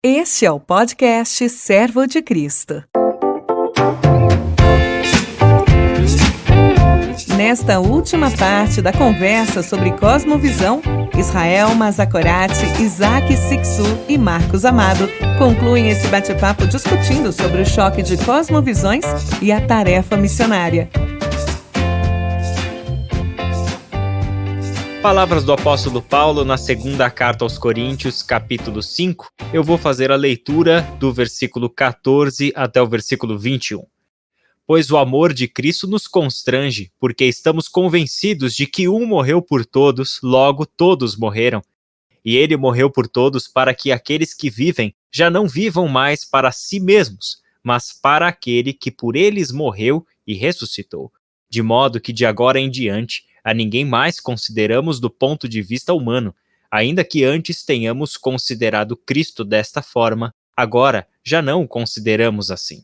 Este é o podcast Servo de Cristo. Nesta última parte da conversa sobre cosmovisão, Israel Mazakorati, Isaac Sixu e Marcos Amado concluem esse bate-papo discutindo sobre o choque de cosmovisões e a tarefa missionária. Palavras do apóstolo Paulo na segunda carta aos Coríntios, capítulo 5. Eu vou fazer a leitura do versículo 14 até o versículo 21. Pois o amor de Cristo nos constrange, porque estamos convencidos de que um morreu por todos, logo todos morreram. E ele morreu por todos para que aqueles que vivem já não vivam mais para si mesmos, mas para aquele que por eles morreu e ressuscitou. De modo que de agora em diante a ninguém mais consideramos do ponto de vista humano, ainda que antes tenhamos considerado Cristo desta forma, agora já não o consideramos assim.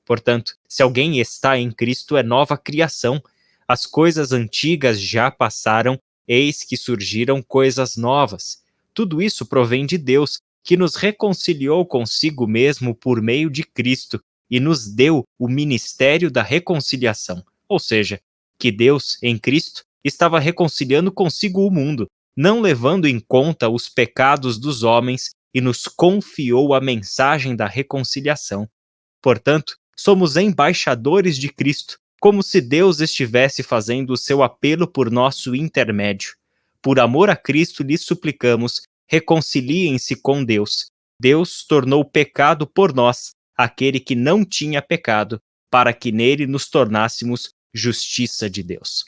Portanto, se alguém está em Cristo, é nova criação. As coisas antigas já passaram, eis que surgiram coisas novas. Tudo isso provém de Deus, que nos reconciliou consigo mesmo por meio de Cristo e nos deu o ministério da reconciliação. Ou seja, que Deus, em Cristo, estava reconciliando consigo o mundo, não levando em conta os pecados dos homens, e nos confiou a mensagem da reconciliação. Portanto, somos embaixadores de Cristo, como se Deus estivesse fazendo o seu apelo por nosso intermédio. Por amor a Cristo lhes suplicamos, reconciliem-se com Deus. Deus tornou pecado por nós, aquele que não tinha pecado, para que nele nos tornássemos justiça de Deus.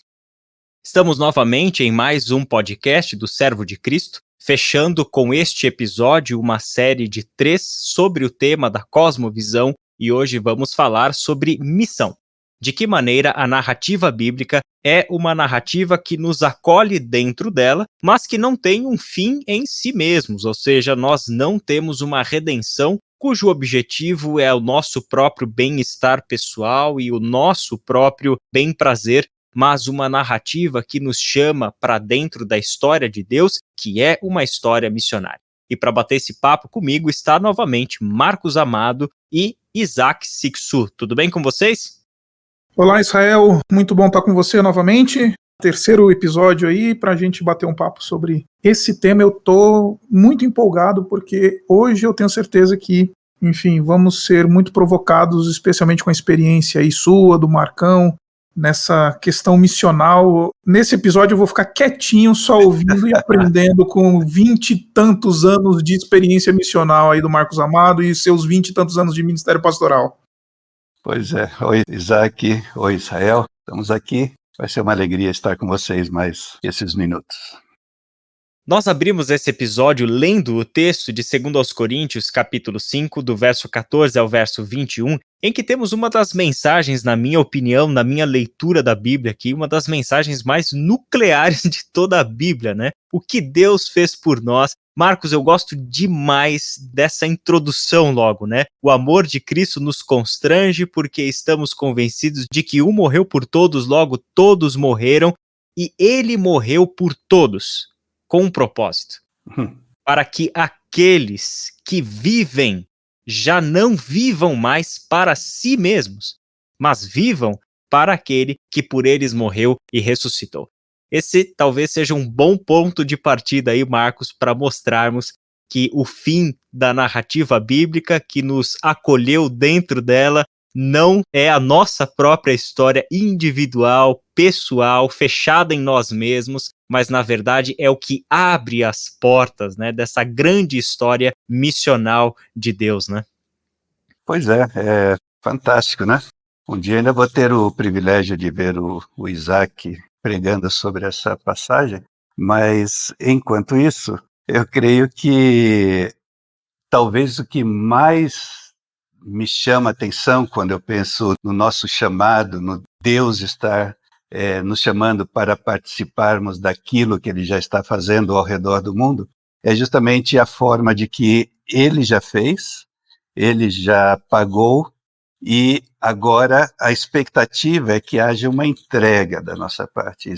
Estamos novamente em mais um podcast do Servo de Cristo, fechando com este episódio uma série de 3 sobre o tema da cosmovisão, e hoje vamos falar sobre missão. De que maneira a narrativa bíblica é uma narrativa que nos acolhe dentro dela, mas que não tem um fim em si mesmos, ou seja, nós não temos uma redenção cujo objetivo é o nosso próprio bem-estar pessoal e o nosso próprio bem-prazer, mas uma narrativa que nos chama para dentro da história de Deus, que é uma história missionária. E para bater esse papo comigo está novamente Marcos Amado e Isaac Sixu. Tudo bem com vocês? Olá, Israel. Muito bom estar com você novamente. Terceiro episódio aí para a gente bater um papo sobre esse tema. Eu tô muito empolgado porque hoje eu tenho certeza que, enfim, vamos ser muito provocados, especialmente com a experiência aí sua, do Marcão, nessa questão missional. Nesse episódio eu vou ficar quietinho, só ouvindo e aprendendo com 20 e tantos anos de experiência missional aí do Marcos Amado e seus 20 e tantos anos de ministério pastoral. Pois é. Oi, Isaac. Oi, Israel. Estamos aqui. Vai ser uma alegria estar com vocês mais esses minutos. Nós abrimos esse episódio lendo o texto de 2 aos Coríntios, capítulo 5, do verso 14 ao verso 21, em que temos uma das mensagens, na minha opinião, na minha leitura da Bíblia aqui, uma das mensagens mais nucleares de toda a Bíblia, né? O que Deus fez por nós. Marcos, eu gosto demais dessa introdução logo, né? O amor de Cristo nos constrange porque estamos convencidos de que um morreu por todos, logo todos morreram, e ele morreu por todos, com um propósito, para que aqueles que vivem já não vivam mais para si mesmos, mas vivam para aquele que por eles morreu e ressuscitou. Esse talvez seja um bom ponto de partida aí, Marcos, para mostrarmos que o fim da narrativa bíblica que nos acolheu dentro dela não é a nossa própria história individual, pessoal, fechada em nós mesmos, mas na verdade é o que abre as portas, né, dessa grande história missional de Deus, né? Pois é fantástico, né? Um dia ainda vou ter o privilégio de ver o Isaac pregando sobre essa passagem, mas enquanto isso, eu creio que talvez o que mais me chama a atenção quando eu penso no nosso chamado, no Deus estar nos chamando para participarmos daquilo que Ele já está fazendo ao redor do mundo, é justamente a forma de que Ele já fez, Ele já pagou, e agora a expectativa é que haja uma entrega da nossa parte.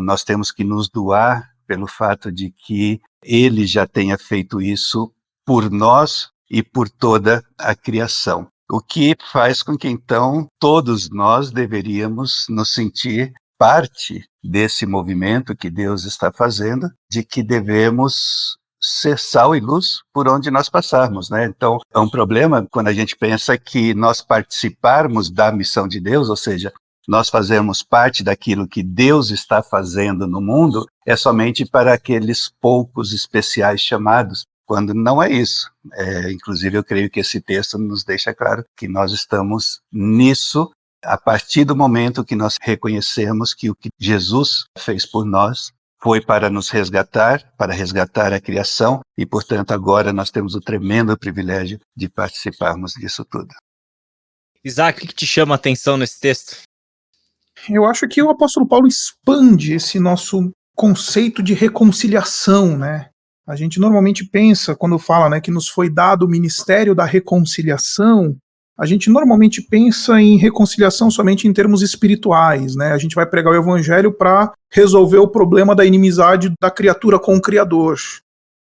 Nós temos que nos doar pelo fato de que Ele já tenha feito isso por nós e por toda a criação. O que faz com que, então, todos nós deveríamos nos sentir parte desse movimento que Deus está fazendo, de que devemos ser sal e luz por onde nós passarmos, né? Então, é um problema quando a gente pensa que nós participarmos da missão de Deus, ou seja, nós fazemos parte daquilo que Deus está fazendo no mundo, é somente para aqueles poucos especiais chamados, quando não é isso. Inclusive, eu creio que esse texto nos deixa claro que nós estamos nisso a partir do momento que nós reconhecemos que o que Jesus fez por nós foi para nos resgatar, para resgatar a criação, e, portanto, agora nós temos o tremendo privilégio de participarmos disso tudo. Isaac, o que te chama a atenção nesse texto? Eu acho que o apóstolo Paulo expande esse nosso conceito de reconciliação, né? A gente normalmente pensa, quando fala, né, que nos foi dado o ministério da reconciliação, a gente normalmente pensa em reconciliação somente em termos espirituais, né? A gente vai pregar o evangelho para resolver o problema da inimizade da criatura com o Criador.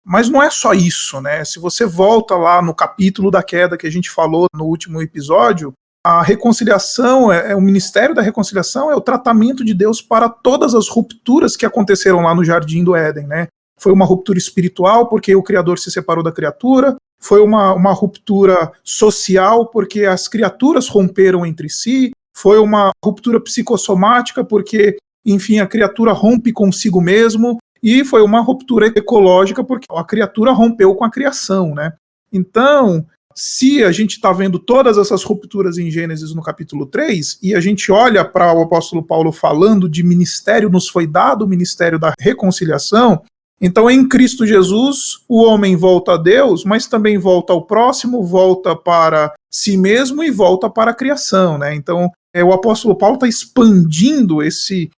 Mas não é só isso, né? Se você volta lá no capítulo da queda que a gente falou no último episódio, a reconciliação, o ministério da reconciliação é o tratamento de Deus para todas as rupturas que aconteceram lá no Jardim do Éden, né? Foi uma ruptura espiritual, porque o Criador se separou da criatura, foi uma ruptura social, porque as criaturas romperam entre si, foi uma ruptura psicossomática, porque, enfim, a criatura rompe consigo mesmo, e foi uma ruptura ecológica, porque a criatura rompeu com a criação, né? Então, se a gente está vendo todas essas rupturas em Gênesis no capítulo 3, e a gente olha para o apóstolo Paulo falando de ministério, nos foi dado o ministério da reconciliação, então em Cristo Jesus o homem volta a Deus, mas também volta ao próximo, volta para si mesmo e volta para a criação, né? Então o apóstolo Paulo está expandindo esse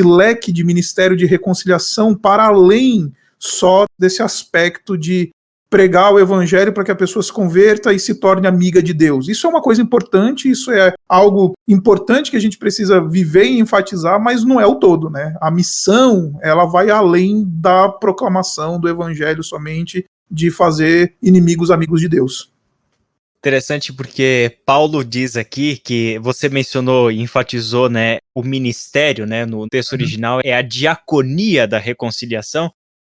leque de ministério de reconciliação para além só desse aspecto de pregar o evangelho para que a pessoa se converta e se torne amiga de Deus. Isso é uma coisa importante, isso é algo importante que a gente precisa viver e enfatizar, mas não é o todo, né? A missão, ela vai além da proclamação do evangelho somente de fazer inimigos amigos de Deus. Interessante porque Paulo diz aqui que você mencionou e enfatizou, né, o ministério, né, no texto original é a diaconia da reconciliação,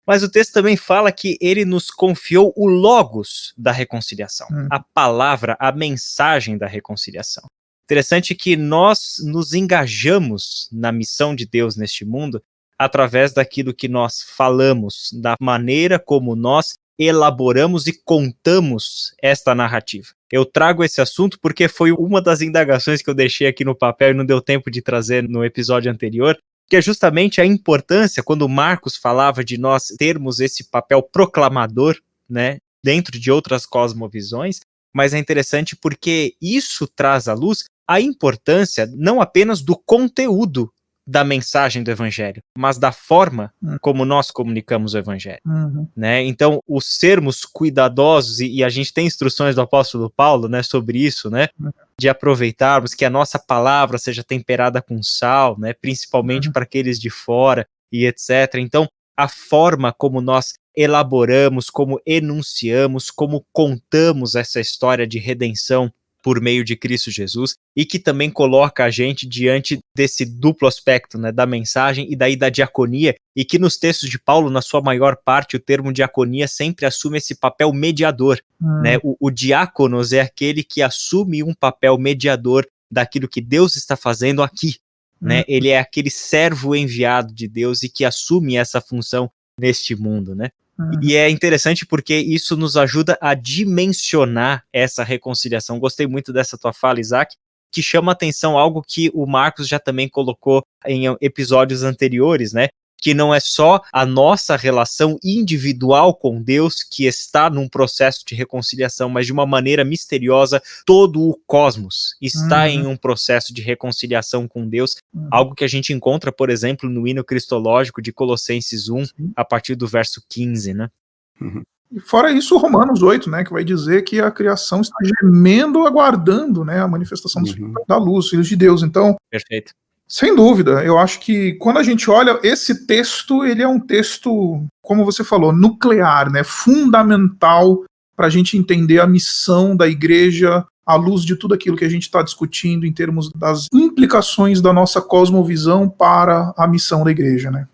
mas o texto também fala que ele nos confiou o logos da reconciliação, a palavra, a mensagem da reconciliação. Interessante que nós nos engajamos na missão de Deus neste mundo através daquilo que nós falamos, da maneira como nós elaboramos e contamos esta narrativa. Eu trago esse assunto porque foi uma das indagações que eu deixei aqui no papel e não deu tempo de trazer no episódio anterior, que é justamente a importância, quando Marcos falava de nós termos esse papel proclamador, né, dentro de outras cosmovisões, mas é interessante porque isso traz à luz a importância não apenas do conteúdo da mensagem do evangelho, mas da forma como nós comunicamos o evangelho. Né? Então, os sermos cuidadosos, e a gente tem instruções do apóstolo Paulo, né, sobre isso, né, de aproveitarmos que a nossa palavra seja temperada com sal, né, principalmente para aqueles de fora e etc. Então, a forma como nós elaboramos, como enunciamos, como contamos essa história de redenção por meio de Cristo Jesus, e que também coloca a gente diante desse duplo aspecto, né, da mensagem e daí da diaconia, e que nos textos de Paulo, na sua maior parte, o termo diaconia sempre assume esse papel mediador. Né? O diáconos é aquele que assume um papel mediador daquilo que Deus está fazendo aqui. Né? Ele é aquele servo enviado de Deus e que assume essa função neste mundo, né? E é interessante porque isso nos ajuda a dimensionar essa reconciliação. Gostei muito dessa tua fala, Isaac, que chama atenção algo que o Marcos já também colocou em episódios anteriores, né? Que não é só a nossa relação individual com Deus que está num processo de reconciliação, mas de uma maneira misteriosa, todo o cosmos está em um processo de reconciliação com Deus, algo que a gente encontra, por exemplo, no hino cristológico de Colossenses 1, a partir do verso 15, né? E fora isso, Romanos 8, né, que vai dizer que a criação está gemendo, aguardando, né, a manifestação dos filhos da luz, filhos de Deus. Então, perfeito. Sem dúvida, eu acho que quando a gente olha esse texto, ele é um texto, como você falou, nuclear, né, fundamental para a gente entender a missão da igreja à luz de tudo aquilo que a gente está discutindo em termos das implicações da nossa cosmovisão para a missão da igreja, né?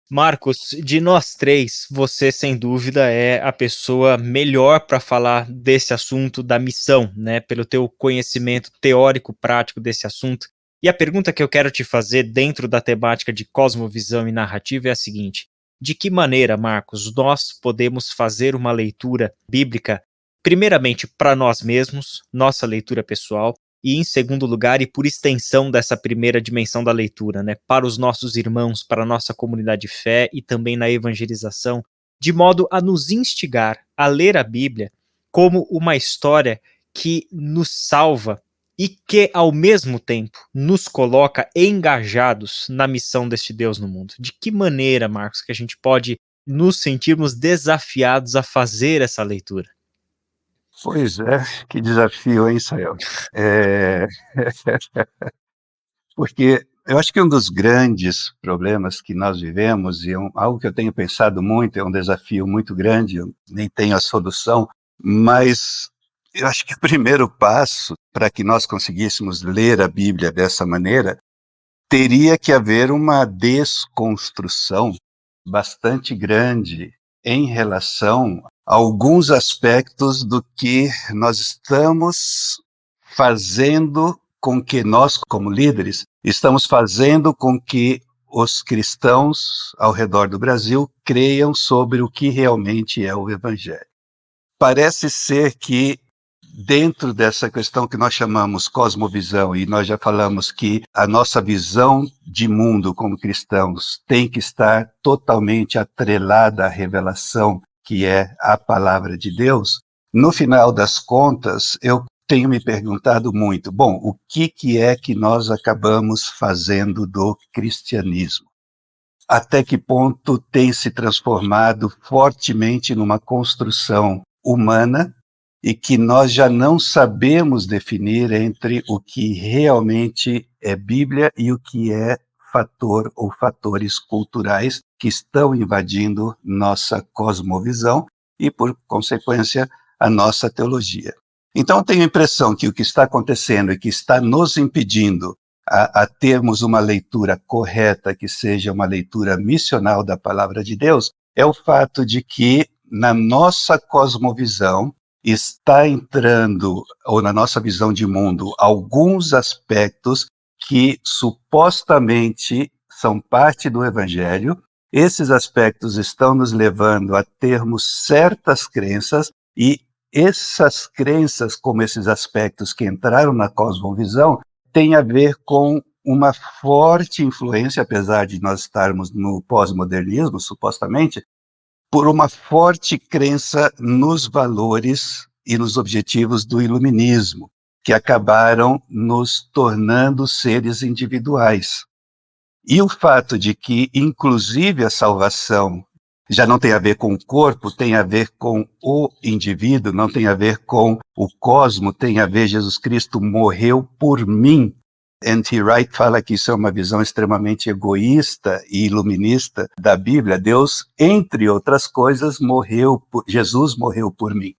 Marcos, de nós três, você sem dúvida é a pessoa melhor para falar desse assunto da missão, né? Pelo teu conhecimento teórico prático desse assunto. E a pergunta que eu quero te fazer dentro da temática de cosmovisão e narrativa é a seguinte: de que maneira, Marcos, nós podemos fazer uma leitura bíblica, primeiramente para nós mesmos, nossa leitura pessoal, e em segundo lugar, e por extensão dessa primeira dimensão da leitura, né, para os nossos irmãos, para a nossa comunidade de fé e também na evangelização, de modo a nos instigar a ler a Bíblia como uma história que nos salva e que, ao mesmo tempo, nos coloca engajados na missão deste Deus no mundo. De que maneira, Marcos, que a gente pode nos sentirmos desafiados a fazer essa leitura? Pois é, que desafio, hein, Israel? Porque eu acho que um dos grandes problemas que nós vivemos, e algo que eu tenho pensado muito, é um desafio muito grande, eu nem tenho a solução, mas eu acho que o primeiro passo para que nós conseguíssemos ler a Bíblia dessa maneira, teria que haver uma desconstrução bastante grande em relação a alguns aspectos do que nós estamos fazendo com que nós, como líderes, estamos fazendo com que os cristãos ao redor do Brasil creiam sobre o que realmente é o Evangelho. Parece ser que dentro dessa questão que nós chamamos cosmovisão, e nós já falamos que a nossa visão de mundo como cristãos tem que estar totalmente atrelada à revelação, que é a palavra de Deus, no final das contas, eu tenho me perguntado muito, bom, o que é que nós acabamos fazendo do cristianismo? Até que ponto tem se transformado fortemente numa construção humana e que nós já não sabemos definir entre o que realmente é Bíblia e o que é fator ou fatores culturais que estão invadindo nossa cosmovisão e, por consequência, a nossa teologia. Então, eu tenho a impressão que o que está acontecendo e que está nos impedindo a termos uma leitura correta, que seja uma leitura missional da palavra de Deus, é o fato de que, na nossa cosmovisão, está entrando, ou na nossa visão de mundo, alguns aspectos que supostamente são parte do Evangelho. Esses aspectos estão nos levando a termos certas crenças, e essas crenças, como esses aspectos que entraram na cosmovisão, têm a ver com uma forte influência, apesar de nós estarmos no pós-modernismo, supostamente, por uma forte crença nos valores e nos objetivos do iluminismo, que acabaram nos tornando seres individuais. E o fato de que, inclusive, a salvação já não tem a ver com o corpo, tem a ver com o indivíduo, não tem a ver com o cosmo, tem a ver, Jesus Cristo morreu por mim. N.T. Wright fala que isso é uma visão extremamente egoísta e iluminista da Bíblia. Deus, entre outras coisas, Jesus morreu por mim.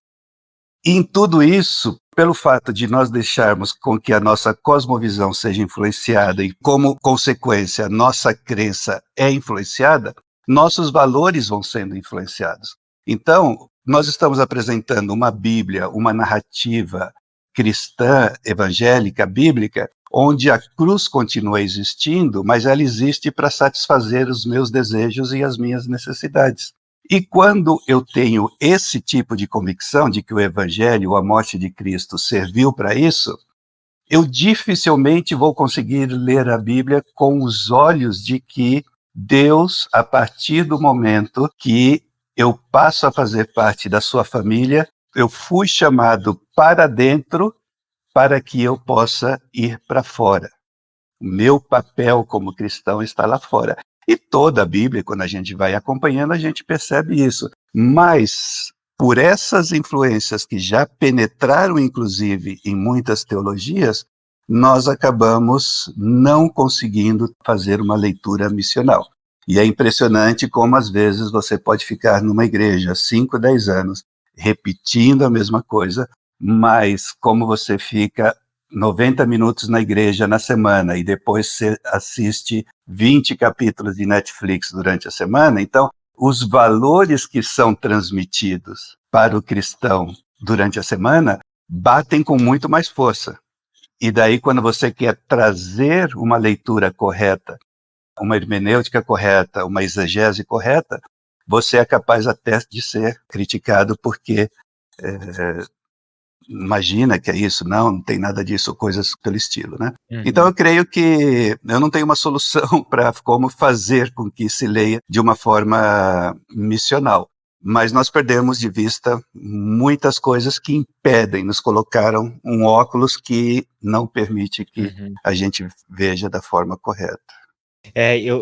E em tudo isso, pelo fato de nós deixarmos com que a nossa cosmovisão seja influenciada e, como consequência, a nossa crença é influenciada, nossos valores vão sendo influenciados. Então, nós estamos apresentando uma Bíblia, uma narrativa cristã, evangélica, bíblica, onde a cruz continua existindo, mas ela existe para satisfazer os meus desejos e as minhas necessidades. E quando eu tenho esse tipo de convicção de que o Evangelho, a morte de Cristo, serviu para isso, eu dificilmente vou conseguir ler a Bíblia com os olhos de que Deus, a partir do momento que eu passo a fazer parte da sua família, eu fui chamado para dentro para que eu possa ir para fora. O meu papel como cristão está lá fora. E toda a Bíblia, quando a gente vai acompanhando, a gente percebe isso. Mas, por essas influências que já penetraram, inclusive, em muitas teologias, nós acabamos não conseguindo fazer uma leitura missional. E é impressionante como, às vezes, você pode ficar numa igreja 5, 10 anos, repetindo a mesma coisa, mas como você fica 90 minutos na igreja na semana e depois você assiste 20 capítulos de Netflix durante a semana, então os valores que são transmitidos para o cristão durante a semana batem com muito mais força. E daí, quando você quer trazer uma leitura correta, uma hermenêutica correta, uma exegese correta, você é capaz até de ser criticado porque imagina que é isso, não tem nada disso, coisas pelo estilo, né? Uhum. Então eu creio que eu não tenho uma solução para como fazer com que se leia de uma forma missional, mas nós perdemos de vista muitas coisas que impedem, nos colocaram um óculos que não permite que a gente veja da forma correta.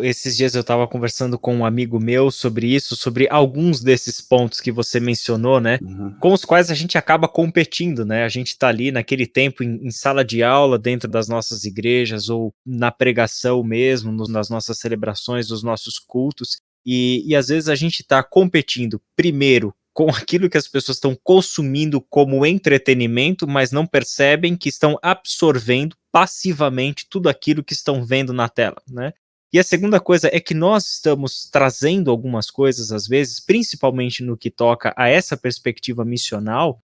Esses dias eu estava conversando com um amigo meu sobre isso, sobre alguns desses pontos que você mencionou, né? Com os quais a gente acaba competindo, né? A gente está ali naquele tempo em sala de aula, dentro das nossas igrejas, ou na pregação mesmo, nas nossas celebrações, nos nossos cultos, e às vezes a gente está competindo, primeiro, com aquilo que as pessoas estão consumindo como entretenimento, mas não percebem que estão absorvendo passivamente tudo aquilo que estão vendo na tela, né? E a segunda coisa é que nós estamos trazendo algumas coisas, às vezes, principalmente no que toca a essa perspectiva missional,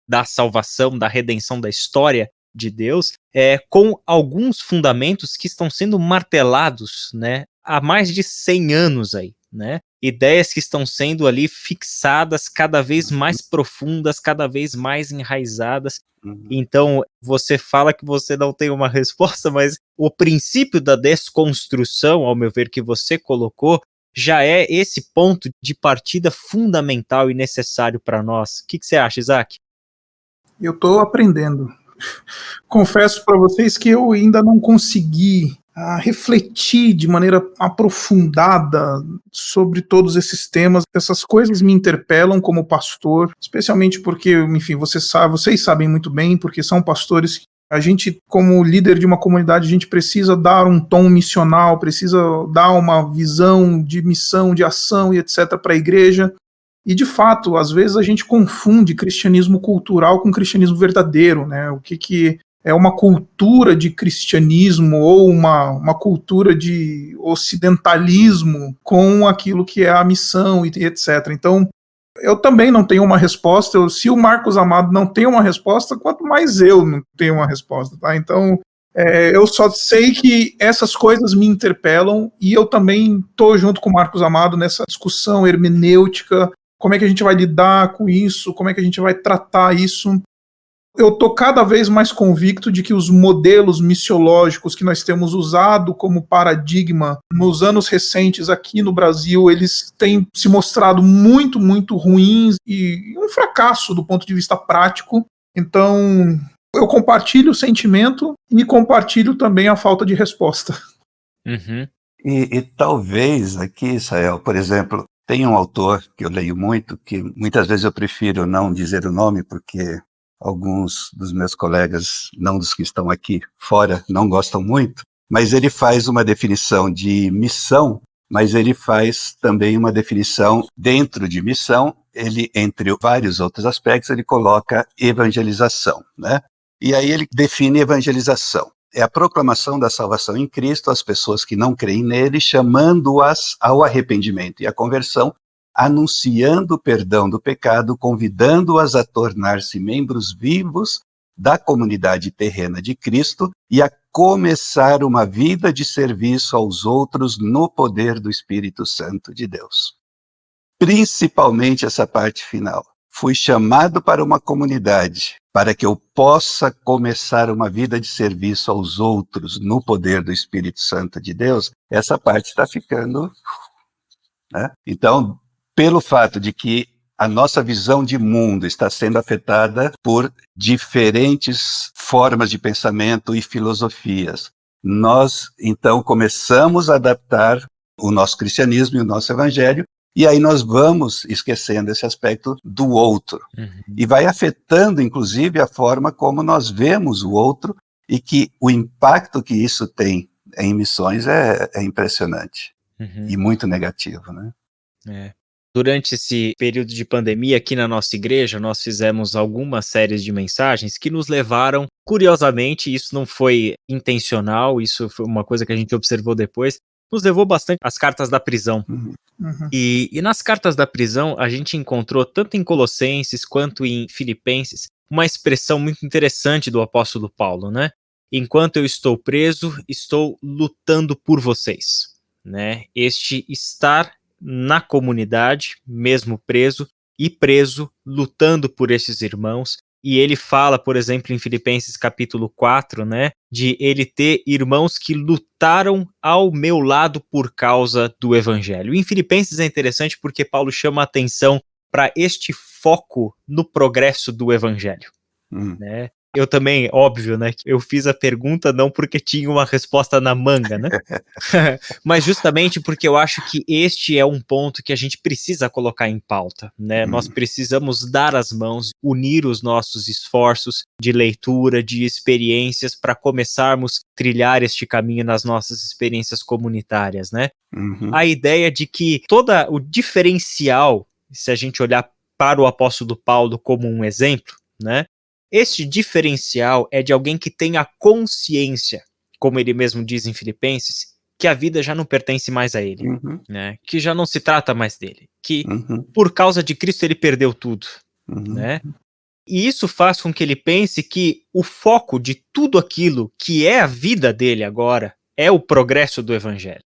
da salvação, da redenção da história de Deus, com alguns fundamentos que estão sendo martelados, né, há mais de 100 anos aí, né? Ideias que estão sendo ali fixadas cada vez mais profundas, cada vez mais enraizadas. Então, você fala que você não tem uma resposta, mas o princípio da desconstrução, ao meu ver, que você colocou, já é esse ponto de partida fundamental e necessário para nós. O que você acha, Isaac? Eu estou aprendendo. Confesso para vocês que eu ainda não consegui refletir de maneira aprofundada sobre todos esses temas. Essas coisas me interpelam como pastor, especialmente porque, enfim, vocês sabem muito bem, porque são pastores. A gente, como líder de uma comunidade, a gente precisa dar um tom missional, precisa dar uma visão de missão, de ação e etc. para a igreja. E, de fato, às vezes a gente confunde cristianismo cultural com cristianismo verdadeiro, né? O que é uma cultura de cristianismo ou uma cultura de ocidentalismo com aquilo que é a missão e etc. Então, eu também não tenho uma resposta. Se o Marcos Amado não tem uma resposta, quanto mais eu não tenho uma resposta, tá? Então, eu só sei que essas coisas me interpelam e eu também estou junto com o Marcos Amado nessa discussão hermenêutica. Como é que a gente vai lidar com isso? Como é que a gente vai tratar isso? Eu estou cada vez mais convicto de que os modelos missiológicos que nós temos usado como paradigma nos anos recentes aqui no Brasil, eles têm se mostrado muito, muito ruins e um fracasso do ponto de vista prático. Então, eu compartilho o sentimento e compartilho também a falta de resposta. E talvez aqui, Israel, por exemplo, tem um autor que eu leio muito, que muitas vezes eu prefiro não dizer o nome, porque alguns dos meus colegas, não dos que estão aqui fora, não gostam muito, mas ele faz uma definição de missão, mas ele faz também uma definição dentro de missão, ele, entre vários outros aspectos, ele coloca evangelização, né? E aí ele define evangelização. É a proclamação da salvação em Cristo às pessoas que não creem nele, chamando-as ao arrependimento e à conversão, anunciando o perdão do pecado, convidando-as a tornar-se membros vivos da comunidade terrena de Cristo e a começar uma vida de serviço aos outros no poder do Espírito Santo de Deus. Principalmente essa parte final. Fui chamado para uma comunidade para que eu possa começar uma vida de serviço aos outros no poder do Espírito Santo de Deus. Essa parte está ficando, né? Então, pelo fato de que a nossa visão de mundo está sendo afetada por diferentes formas de pensamento e filosofias, nós, então, começamos a adaptar o nosso cristianismo e o nosso evangelho, e aí nós vamos esquecendo esse aspecto do outro. E vai afetando, inclusive, a forma como nós vemos o outro, e que o impacto que isso tem em missões é impressionante. E muito negativo, né? Durante esse período de pandemia, aqui na nossa igreja, nós fizemos algumas séries de mensagens que nos levaram, curiosamente, isso não foi intencional, isso foi uma coisa que a gente observou depois, nos levou bastante às cartas da prisão. Uhum. E nas cartas da prisão, a gente encontrou, tanto em Colossenses quanto em Filipenses, uma expressão muito interessante do apóstolo Paulo, né? Enquanto eu estou preso, estou lutando por vocês, né? Este estar na comunidade, mesmo preso, e preso, lutando por esses irmãos. E ele fala, por exemplo, em Filipenses capítulo 4, né, de ele ter irmãos que lutaram ao meu lado por causa do evangelho. Em Filipenses é interessante porque Paulo chama a atenção para este foco no progresso do evangelho, né? Eu também, óbvio, né, eu fiz a pergunta não porque tinha uma resposta na manga, né, mas justamente porque eu acho que este é um ponto que a gente precisa colocar em pauta, né, nós precisamos dar as mãos, unir os nossos esforços de leitura, de experiências, para começarmos a trilhar este caminho nas nossas experiências comunitárias, né. A ideia de que todo o diferencial, se a gente olhar para o apóstolo Paulo como um exemplo, né, este diferencial é de alguém que tem a consciência, como ele mesmo diz em Filipenses, que a vida já não pertence mais a ele, né? Que já não se trata mais dele, que por causa de Cristo ele perdeu tudo, né? E isso faz com que ele pense que o foco de tudo aquilo que é a vida dele agora é o progresso do evangelho.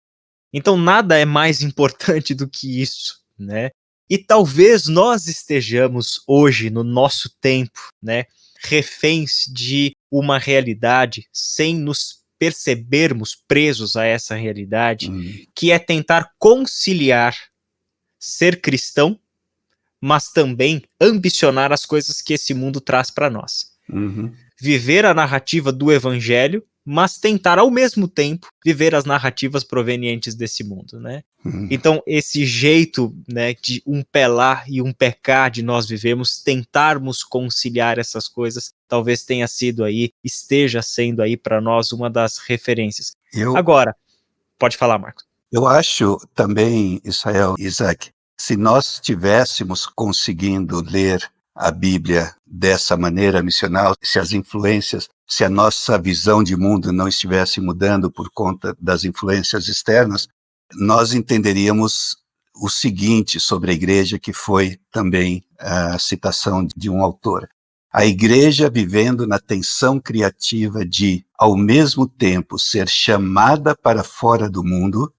Então nada é mais importante do que isso, né? E talvez nós estejamos hoje, no nosso tempo, né, reféns de uma realidade sem nos percebermos presos a essa realidade, que é tentar conciliar ser cristão, mas também ambicionar as coisas que esse mundo traz para nós. Viver a narrativa do evangelho, mas tentar ao mesmo tempo viver as narrativas provenientes desse mundo, né? Então esse jeito, né, de um pé lá e um pé cá de nós vivemos, tentarmos conciliar essas coisas, talvez tenha sido aí, esteja sendo aí para nós uma das referências. Agora, pode falar, Marcos. Eu acho também, Israel, Isaac, se nós estivéssemos conseguindo ler a Bíblia dessa maneira missional, se as influências, se a nossa visão de mundo não estivesse mudando por conta das influências externas, nós entenderíamos o seguinte sobre a igreja, que foi também a citação de um autor. A igreja vivendo na tensão criativa de, ao mesmo tempo, ser chamada para fora do mundo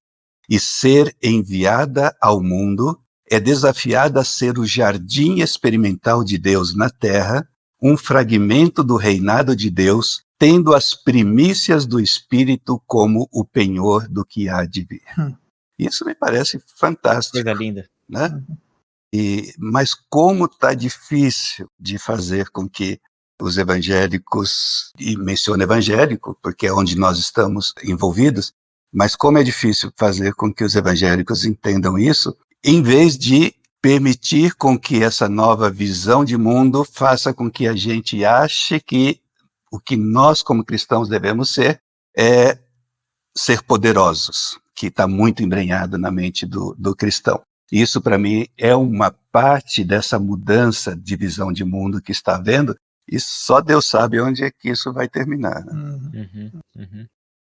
e ser enviada ao mundo, é desafiada a ser o jardim experimental de Deus na terra, um fragmento do reinado de Deus, tendo as primícias do Espírito como o penhor do que há de vir. Isso me parece fantástico. Coisa linda. Né? Mas como está difícil de fazer com que os evangélicos, e menciono evangélico, porque é onde nós estamos envolvidos, mas como é difícil fazer com que os evangélicos entendam isso, em vez de permitir com que essa nova visão de mundo faça com que a gente ache que o que nós como cristãos devemos ser é ser poderosos, que está muito embrenhado na mente do cristão. Isso, para mim, é uma parte dessa mudança de visão de mundo que está havendo, e só Deus sabe onde é que isso vai terminar. Né?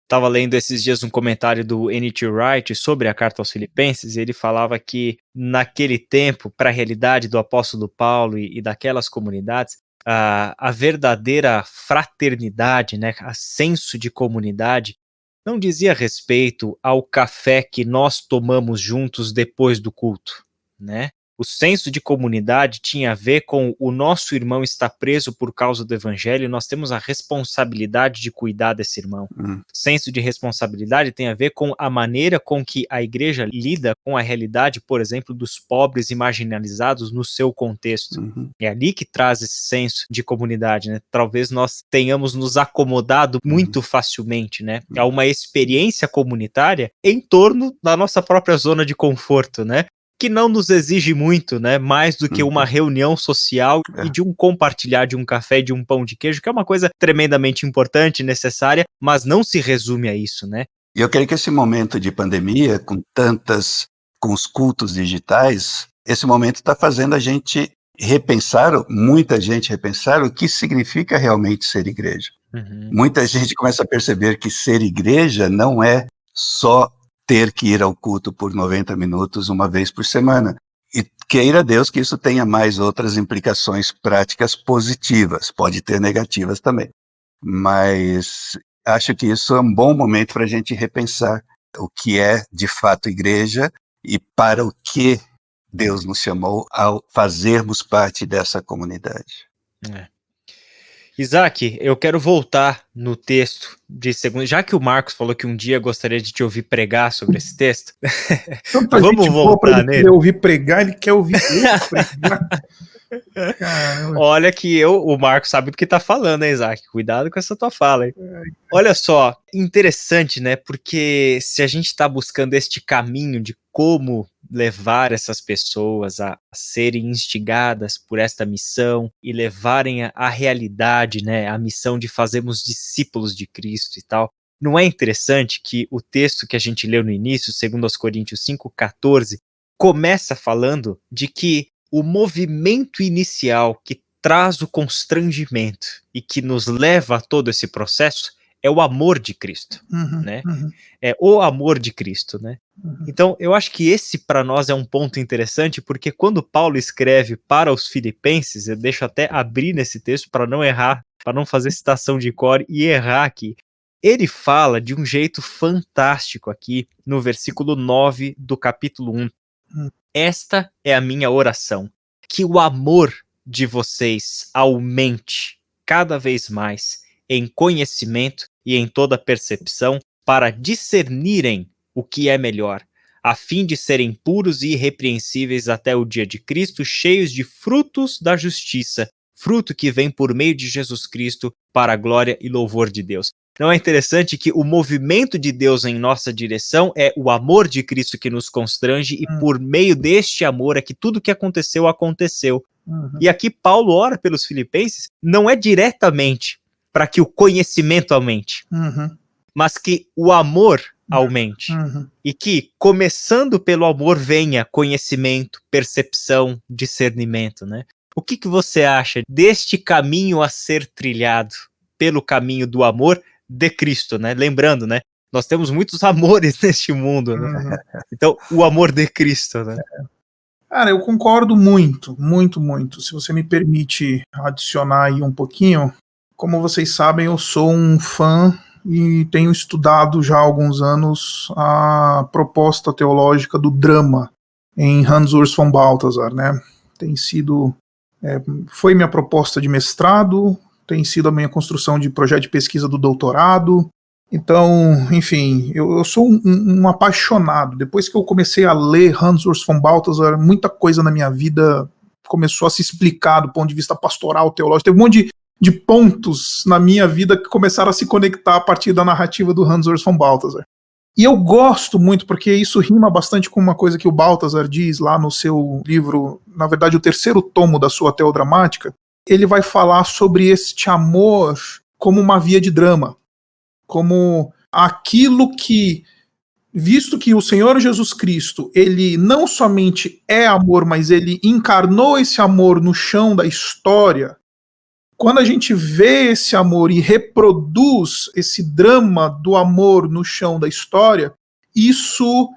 Estava lendo esses dias um comentário do N.T. Wright sobre a carta aos Filipenses, e ele falava que naquele tempo, para a realidade do apóstolo Paulo e daquelas comunidades, a verdadeira fraternidade, né, a senso de comunidade, não dizia respeito ao café que nós tomamos juntos depois do culto, né? O senso de comunidade tinha a ver com o nosso irmão estar preso por causa do evangelho e nós temos a responsabilidade de cuidar desse irmão. Senso de responsabilidade tem a ver com a maneira com que a igreja lida com a realidade, por exemplo, dos pobres e marginalizados no seu contexto. É ali que traz esse senso de comunidade, né? Talvez nós tenhamos nos acomodado muito facilmente, né, a uma experiência comunitária em torno da nossa própria zona de conforto, né? Que não nos exige muito, né, mais do que uma reunião social e de um compartilhar de um café e de um pão de queijo, que é uma coisa tremendamente importante, necessária, mas não se resume a isso, né? E eu creio que esse momento de pandemia, com os cultos digitais, esse momento está fazendo a gente repensar, muita gente repensar o que significa realmente ser igreja. Muita gente começa a perceber que ser igreja não é só ter que ir ao culto por 90 minutos uma vez por semana. E queira Deus que isso tenha mais outras implicações práticas positivas, pode ter negativas também. Mas acho que isso é um bom momento para a gente repensar o que é de fato igreja e para o que Deus nos chamou ao fazermos parte dessa comunidade. Isaac, eu quero voltar no texto de segundo, já que o Marcos falou que um dia gostaria de te ouvir pregar sobre esse texto. Vamos voltar nele. Ele quer ouvir pregar, ele quer ouvir pregar. Caramba. Olha que o Marcos sabe do que tá falando, hein, Isaac? Cuidado com essa tua fala, hein? Olha só, interessante, né? Porque se a gente tá buscando este caminho de como levar essas pessoas a serem instigadas por esta missão e levarem a realidade, né? A missão de fazermos discípulos de Cristo e tal. Não é interessante que o texto que a gente leu no início, 2 Coríntios 5,14, começa falando de que o movimento inicial que traz o constrangimento e que nos leva a todo esse processo é o amor de Cristo, né? É o amor de Cristo, né? Então, eu acho que esse para nós é um ponto interessante, porque quando Paulo escreve para os filipenses, eu deixo até abrir nesse texto para não errar, para não fazer citação de cor e errar aqui. Ele fala de um jeito fantástico aqui no versículo 9 do capítulo 1. Esta é a minha oração, que o amor de vocês aumente cada vez mais em conhecimento e em toda percepção para discernirem o que é melhor, a fim de serem puros e irrepreensíveis até o dia de Cristo, cheios de frutos da justiça, fruto que vem por meio de Jesus Cristo para a glória e louvor de Deus. Não é interessante que o movimento de Deus em nossa direção é o amor de Cristo que nos constrange e por meio deste amor é que tudo que aconteceu, aconteceu. E aqui Paulo ora pelos filipenses, não é diretamente para que o conhecimento aumente, mas que o amor aumente. E que, começando pelo amor, venha conhecimento, percepção, discernimento, né? O que você acha deste caminho a ser trilhado pelo caminho do amor de Cristo, né? Lembrando, né? Nós temos muitos amores neste mundo, né? Então, o amor de Cristo, né? Cara, eu concordo muito. Se você me permite adicionar aí um pouquinho, como vocês sabem, eu sou um fã e tenho estudado já há alguns anos a proposta teológica do drama em Hans Urs von Balthasar, né? Tem sido, foi minha proposta de mestrado, tem sido a minha construção de projeto de pesquisa do doutorado. Então, enfim, eu sou um apaixonado. Depois que eu comecei a ler Hans Urs von Balthasar, muita coisa na minha vida começou a se explicar do ponto de vista pastoral, teológico. Teve um monte de pontos na minha vida que começaram a se conectar a partir da narrativa do Hans Urs von Balthasar. E eu gosto muito, porque isso rima bastante com uma coisa que o Balthasar diz lá no seu livro, na verdade o terceiro tomo da sua Teodramática. Ele vai falar sobre este amor como uma via de drama, como aquilo que, visto que o Senhor Jesus Cristo, ele não somente é amor, mas ele encarnou esse amor no chão da história. Quando a gente vê esse amor e reproduz esse drama do amor no chão da história, isso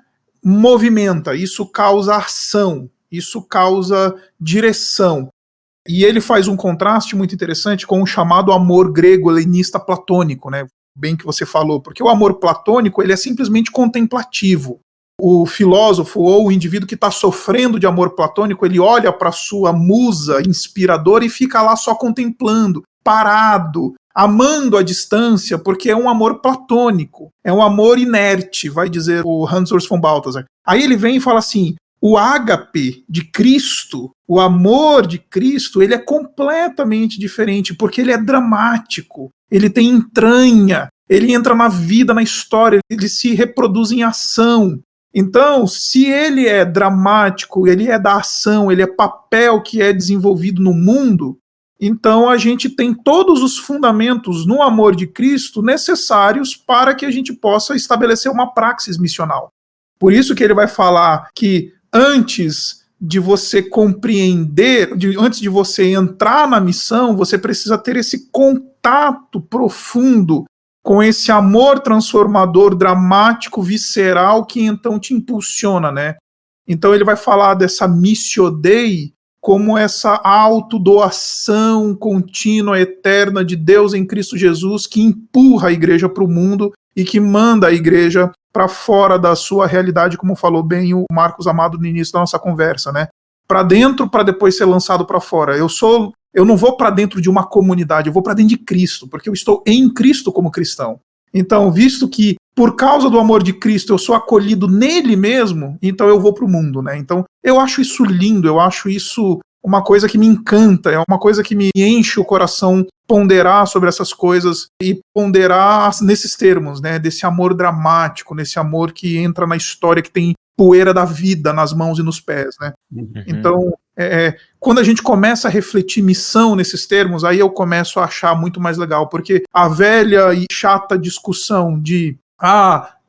movimenta, isso causa ação, isso causa direção. E ele faz um contraste muito interessante com o chamado amor grego helenista platônico, né? Bem que você falou, porque o amor platônico ele é simplesmente contemplativo. O filósofo ou o indivíduo que está sofrendo de amor platônico, ele olha para sua musa inspiradora e fica lá só contemplando, parado, amando à distância, porque é um amor platônico, é um amor inerte, vai dizer o Hans Urs von Balthasar. Aí ele vem e fala assim, o ágape de Cristo, o amor de Cristo, ele é completamente diferente, porque ele é dramático, ele tem entranha, ele entra na vida, na história, ele se reproduz em ação. Então, se ele é dramático, ele é da ação, ele é papel que é desenvolvido no mundo, então a gente tem todos os fundamentos no amor de Cristo necessários para que a gente possa estabelecer uma praxis missional. Por isso que ele vai falar que antes de você compreender, antes de você entrar na missão, você precisa ter esse contato profundo com esse amor transformador, dramático, visceral, que então te impulsiona, né? Então ele vai falar dessa missio Dei como essa autodoação contínua, eterna de Deus em Cristo Jesus, que empurra a igreja para o mundo e que manda a igreja para fora da sua realidade, como falou bem o Marcos Amado no início da nossa conversa, né? Para dentro, para depois ser lançado para fora. Eu não vou para dentro de uma comunidade, eu vou para dentro de Cristo, porque eu estou em Cristo como cristão. Então, visto que por causa do amor de Cristo eu sou acolhido nele mesmo, então eu vou para o mundo, né? Então, eu acho isso lindo, eu acho isso uma coisa que me encanta, é uma coisa que me enche o coração ponderar sobre essas coisas e ponderar nesses termos, né? Desse amor dramático, nesse amor que entra na história, que tem poeira da vida nas mãos e nos pés, né? Então, quando a gente começa a refletir missão nesses termos, aí eu começo a achar muito mais legal, porque a velha e chata discussão de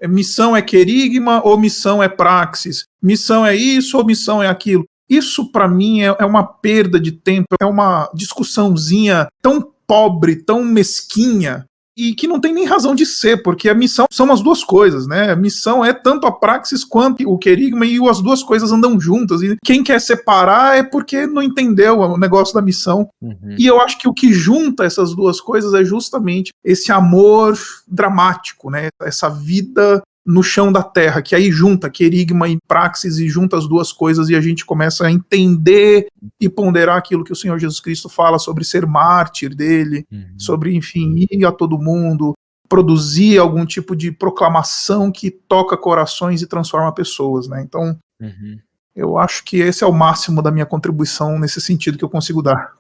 missão é querigma ou missão é praxis, missão é isso ou missão é aquilo, isso para mim é uma perda de tempo, é uma discussãozinha tão pobre, tão mesquinha, e que não tem nem razão de ser, porque a missão são as duas coisas, né? A missão é tanto a praxis quanto o querigma, e as duas coisas andam juntas, e quem quer separar é porque não entendeu o negócio da missão. E eu acho que o que junta essas duas coisas é justamente esse amor dramático, né? Essa vida no chão da terra, que aí junta querigma e praxis e junta as duas coisas e a gente começa a entender e ponderar aquilo que o Senhor Jesus Cristo fala sobre ser mártir dele, sobre, enfim, ir a todo mundo, produzir algum tipo de proclamação que toca corações e transforma pessoas, né? Então, eu acho que esse é o máximo da minha contribuição nesse sentido que eu consigo dar.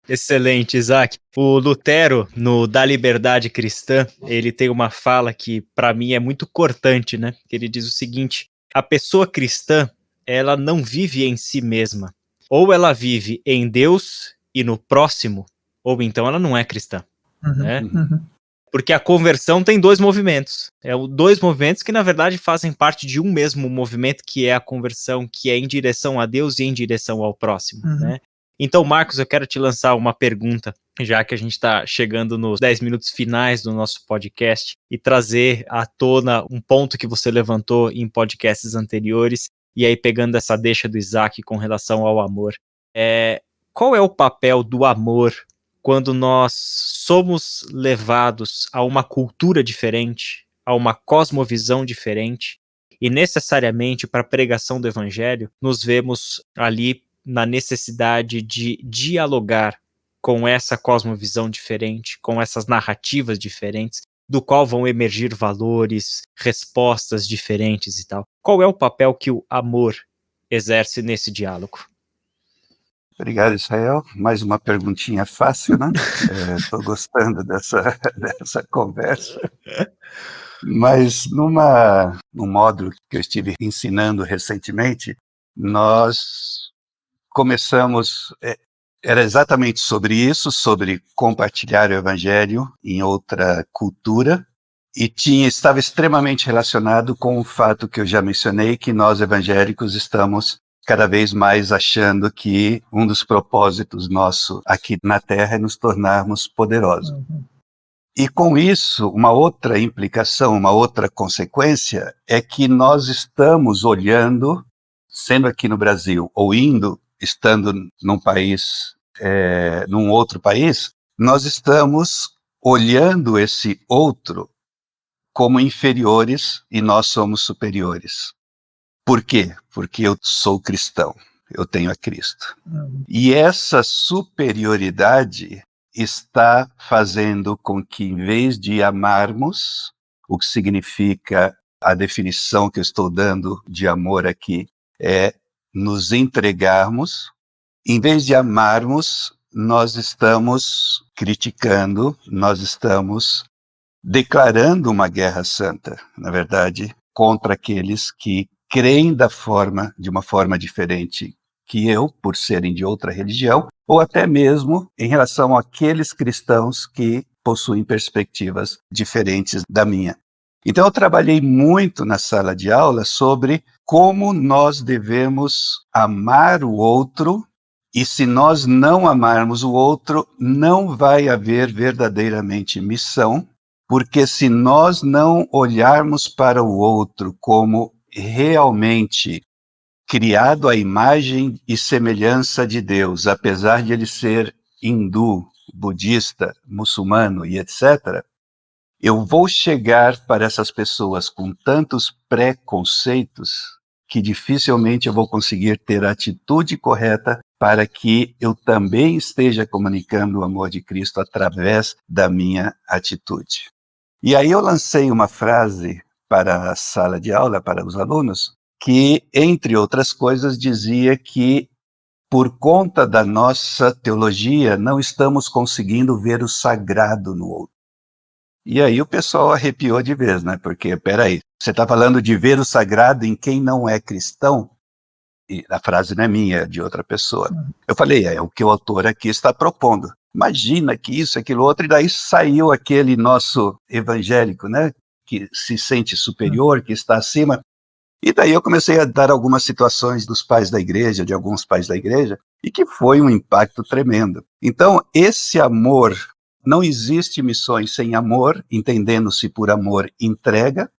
Excelente, Isaac. O Lutero, no Da Liberdade Cristã, ele tem uma fala que, para mim, é muito cortante, né? Ele diz o seguinte: a pessoa cristã, ela não vive em si mesma. Ou ela vive em Deus e no próximo, ou então ela não é cristã, né? Porque a conversão tem dois movimentos. Dois movimentos que, na verdade, fazem parte de um mesmo movimento, que é a conversão, que é em direção a Deus e em direção ao próximo, né? Então, Marcos, eu quero te lançar uma pergunta, já que a gente está chegando nos 10 minutos finais do nosso podcast, e trazer à tona um ponto que você levantou em podcasts anteriores, e aí pegando essa deixa do Isaac com relação ao amor. Qual é o papel do amor quando nós somos levados a uma cultura diferente, a uma cosmovisão diferente, e necessariamente para a pregação do evangelho, nos vemos ali na necessidade de dialogar com essa cosmovisão diferente, com essas narrativas diferentes, do qual vão emergir valores, respostas diferentes e tal. Qual é o papel que o amor exerce nesse diálogo? Obrigado, Israel. Mais uma perguntinha fácil, né? Estou gostando dessa conversa. Mas num módulo que eu estive ensinando recentemente, nós começamos, era exatamente sobre isso, sobre compartilhar o evangelho em outra cultura, e estava extremamente relacionado com o fato que eu já mencionei, que nós evangélicos estamos cada vez mais achando que um dos propósitos nosso aqui na Terra é nos tornarmos poderosos. E com isso, uma outra implicação, uma outra consequência, é que nós estamos olhando, sendo aqui no Brasil, ou estando num país, num outro país, nós estamos olhando esse outro como inferiores e nós somos superiores. Por quê? Porque eu sou cristão, eu tenho a Cristo. E essa superioridade está fazendo com que, em vez de amarmos, o que significa a definição que eu estou dando de amor aqui, é nos entregarmos, em vez de amarmos, nós estamos criticando, nós estamos declarando uma guerra santa, na verdade, contra aqueles que creem de uma forma diferente que eu, por serem de outra religião, ou até mesmo em relação àqueles cristãos que possuem perspectivas diferentes da minha. Então eu trabalhei muito na sala de aula sobre como nós devemos amar o outro, e se nós não amarmos o outro, não vai haver verdadeiramente missão, porque se nós não olharmos para o outro como realmente criado à imagem e semelhança de Deus, apesar de ele ser hindu, budista, muçulmano e etc., eu vou chegar para essas pessoas com tantos preconceitos que dificilmente eu vou conseguir ter a atitude correta para que eu também esteja comunicando o amor de Cristo através da minha atitude. E aí eu lancei uma frase para a sala de aula, para os alunos, que, entre outras coisas, dizia que, por conta da nossa teologia, não estamos conseguindo ver o sagrado no outro. E aí o pessoal arrepiou de vez, né? Porque, peraí, você está falando de ver o sagrado em quem não é cristão? E a frase não é minha, é de outra pessoa. Eu falei, é o que o autor aqui está propondo. Imagina que isso, aquilo, outro, e daí saiu aquele nosso evangélico, né? Que se sente superior, que está acima. E daí eu comecei a dar algumas situações dos pais da igreja, de alguns pais da igreja, e que foi um impacto tremendo. Então, esse amor, não existe missões sem amor, entendendo-se por amor entrega,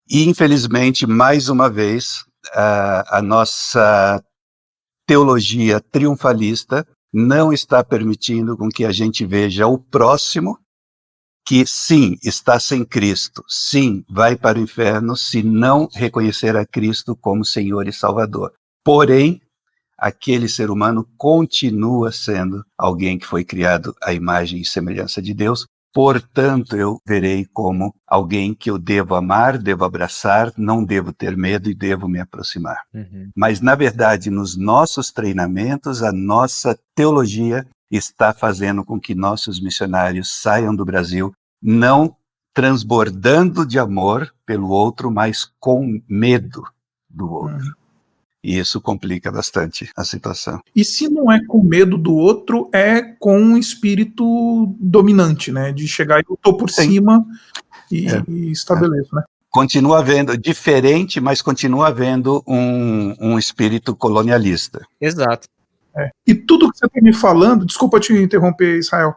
e infelizmente, mais uma vez, a nossa teologia triunfalista não está permitindo com que a gente veja o próximo, que sim, está sem Cristo, sim, vai para o inferno se não reconhecer a Cristo como Senhor e Salvador. Porém, aquele ser humano continua sendo alguém que foi criado à imagem e semelhança de Deus, portanto eu verei como alguém que eu devo amar, devo abraçar, não devo ter medo e devo me aproximar. Mas, na verdade, nos nossos treinamentos, a nossa teologia está fazendo com que nossos missionários saiam do Brasil não transbordando de amor pelo outro, mas com medo do outro. E isso complica bastante a situação. E se não é com medo do outro, é com um espírito dominante, né? De chegar e eu tô por cima e estabeleço, né? Continua havendo, diferente, mas continua havendo um espírito colonialista. Exato. E tudo que você está me falando, desculpa te interromper, Israel,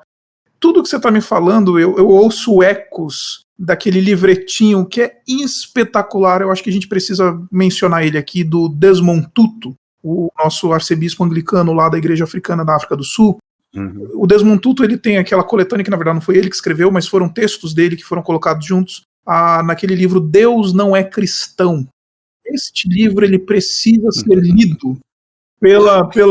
tudo que você está me falando, eu ouço ecos daquele livretinho que é espetacular, eu acho que a gente precisa mencionar ele aqui, do Desmond Tutu, o nosso arcebispo anglicano lá da Igreja Africana da África do Sul. O Desmond Tutu, ele tem aquela coletânea que na verdade não foi ele que escreveu, mas foram textos dele que foram colocados juntos naquele livro Deus Não é Cristão. Este livro ele precisa ser lido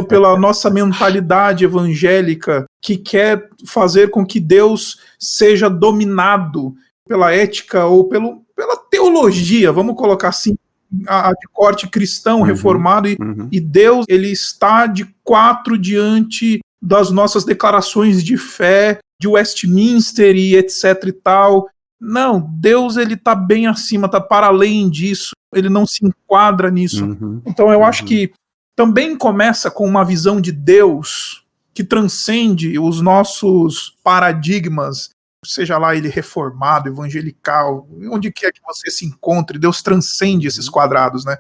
pela nossa mentalidade evangélica que quer fazer com que Deus seja dominado pela ética ou pela teologia, vamos colocar assim, de corte cristão reformado, e Deus ele está de quatro diante das nossas declarações de fé, de Westminster e etc e tal. Não, Deus ele está bem acima, está para além disso, ele não se enquadra nisso. Então eu acho que também começa com uma visão de Deus que transcende os nossos paradigmas, seja lá ele reformado, evangelical, onde quer que você se encontre, Deus transcende esses quadrados, né?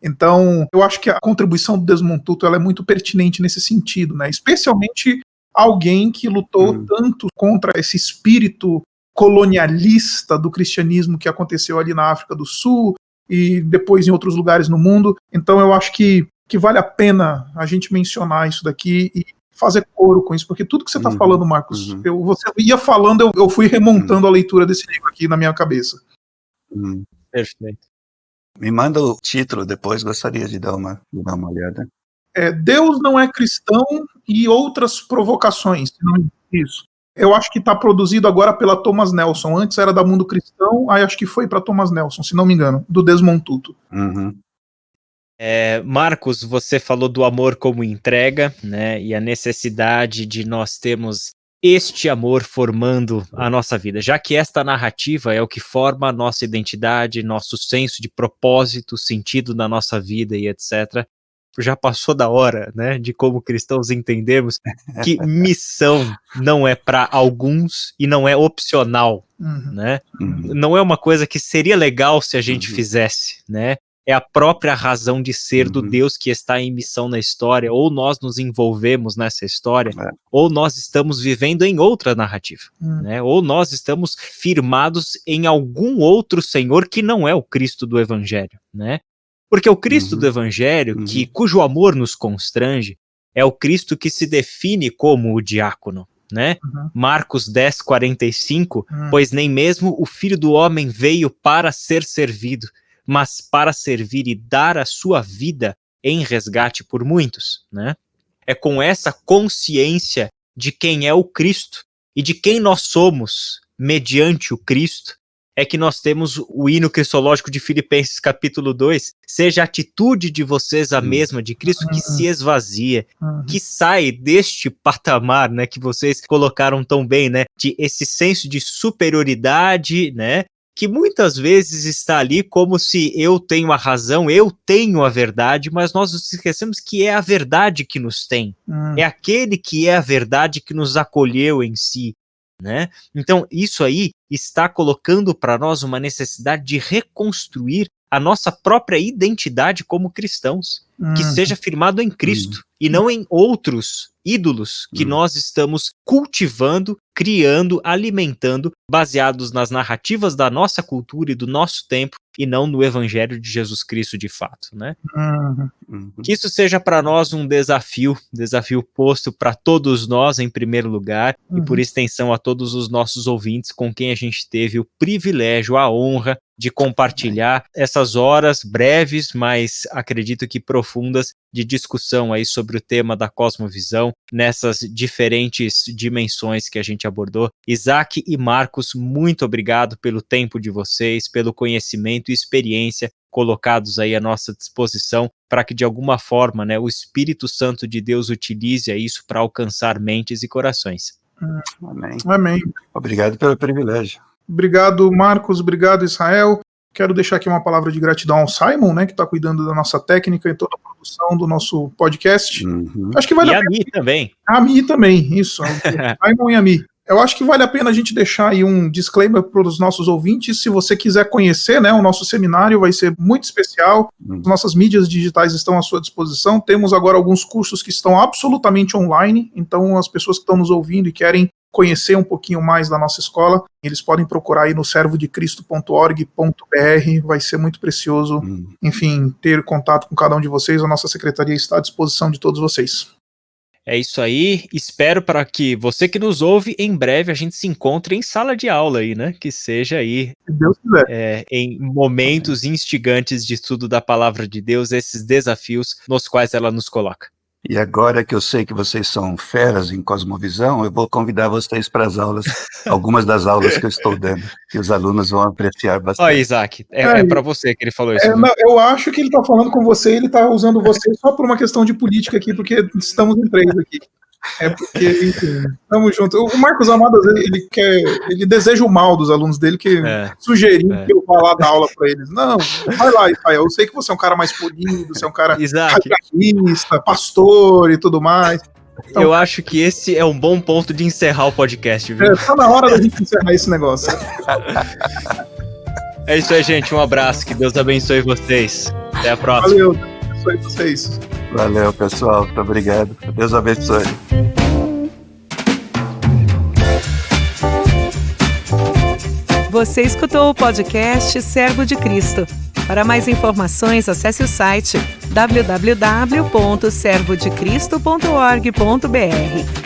Então, eu acho que a contribuição do Desmond Tutu ela é muito pertinente nesse sentido, né? Especialmente alguém que lutou tanto contra esse espírito colonialista do cristianismo que aconteceu ali na África do Sul e depois em outros lugares no mundo. Então, eu acho que vale a pena a gente mencionar isso daqui e fazer coro com isso, porque tudo que você está falando, Marcos, você ia falando, eu fui remontando a leitura desse livro aqui na minha cabeça. Perfeito. Me manda o título depois, gostaria de dar uma olhada. Deus Não é Cristão e Outras Provocações. Isso. Eu acho que está produzido agora pela Thomas Nelson. Antes era da Mundo Cristão, aí acho que foi para Thomas Nelson, se não me engano, do Desmond Tutu. Marcos, você falou do amor como entrega, né, e a necessidade de nós termos este amor formando a nossa vida, já que esta narrativa é o que forma a nossa identidade, nosso senso de propósito, sentido da nossa vida e etc. já passou da hora, né, de como cristãos entendemos que missão não é para alguns e não é opcional, né? Não é uma coisa que seria legal se a gente fizesse, né? É a própria razão de ser do Deus que está em missão na história, ou nós nos envolvemos nessa história, ou nós estamos vivendo em outra narrativa, né? Ou nós estamos firmados em algum outro Senhor que não é o Cristo do Evangelho, né? Porque o Cristo do Evangelho, cujo amor nos constrange, é o Cristo que se define como o diácono, né? Marcos 10:45, pois nem mesmo o Filho do Homem veio para ser servido, mas para servir e dar a sua vida em resgate por muitos, né? É com essa consciência de quem é o Cristo e de quem nós somos mediante o Cristo, é que nós temos o hino cristológico de Filipenses capítulo 2, seja a atitude de vocês a mesma de Cristo, que se esvazia, que sai deste patamar, né, que vocês colocaram tão bem, né, de esse senso de superioridade, né, que muitas vezes está ali como se eu tenho a razão, eu tenho a verdade, mas nós nos esquecemos que é a verdade que nos tem, é aquele que é a verdade que nos acolheu em si, né? Então isso aí está colocando para nós uma necessidade de reconstruir a nossa própria identidade como cristãos, que seja firmado em Cristo e não em outros ídolos que nós estamos cultivando, criando, alimentando, baseados nas narrativas da nossa cultura e do nosso tempo, e não no Evangelho de Jesus Cristo de fato, né? Que isso seja para nós um desafio posto para todos nós em primeiro lugar, e por extensão a todos os nossos ouvintes com quem a gente teve o privilégio, a honra de compartilhar essas horas breves, mas acredito que profundas, de discussão aí sobre o tema da cosmovisão, nessas diferentes dimensões que a gente abordou. Isaac e Marcos, muito obrigado pelo tempo de vocês, pelo conhecimento e experiência colocados aí à nossa disposição, para que de alguma forma, né, o Espírito Santo de Deus utilize isso para alcançar mentes e corações. Amém. Obrigado pelo privilégio. Obrigado, Marcos. Obrigado, Israel. Quero deixar aqui uma palavra de gratidão ao Simon, né, que está cuidando da nossa técnica e toda a produção do nosso podcast. Acho que vale a Mi também. A Mi também, isso. Simon e a Mi. Eu acho que vale a pena a gente deixar aí um disclaimer para os nossos ouvintes. Se você quiser conhecer, né, o nosso seminário vai ser muito especial. As nossas mídias digitais estão à sua disposição. Temos agora alguns cursos que estão absolutamente online. Então, as pessoas que estão nos ouvindo e querem conhecer um pouquinho mais da nossa escola, eles podem procurar aí no servodecristo.org.br, vai ser muito precioso, enfim, ter contato com cada um de vocês. A nossa secretaria está à disposição de todos vocês. É isso aí, espero para que você que nos ouve, em breve a gente se encontre em sala de aula aí, né, que seja aí, se Deus quiser, em momentos instigantes de estudo da palavra de Deus, esses desafios nos quais ela nos coloca. E agora que eu sei que vocês são feras em cosmovisão, eu vou convidar vocês para as aulas, algumas das aulas que eu estou dando, que os alunos vão apreciar bastante. Ó, Isaac, é para você que ele falou isso. Não, eu acho que ele está falando com você, ele está usando você só por uma questão de política aqui, porque estamos em três aqui. É porque, enfim, estamos juntos. O Marcos Amado, ele deseja o mal dos alunos dele, que sugeriu que eu vá lá dar aula para eles. Não, vai lá, Israel. Eu sei que você é um cara mais polido, você é um cara radialista, pastor e tudo mais. Então, eu acho que esse é um bom ponto de encerrar o podcast, viu? Tá na hora da gente encerrar esse negócio. É isso aí, gente. Um abraço. Que Deus abençoe vocês. Até a próxima. Valeu. Deus abençoe vocês. Valeu, pessoal. Muito obrigado. Deus abençoe. Você escutou o podcast Servo de Cristo. Para mais informações, acesse o site www.servodecristo.org.br.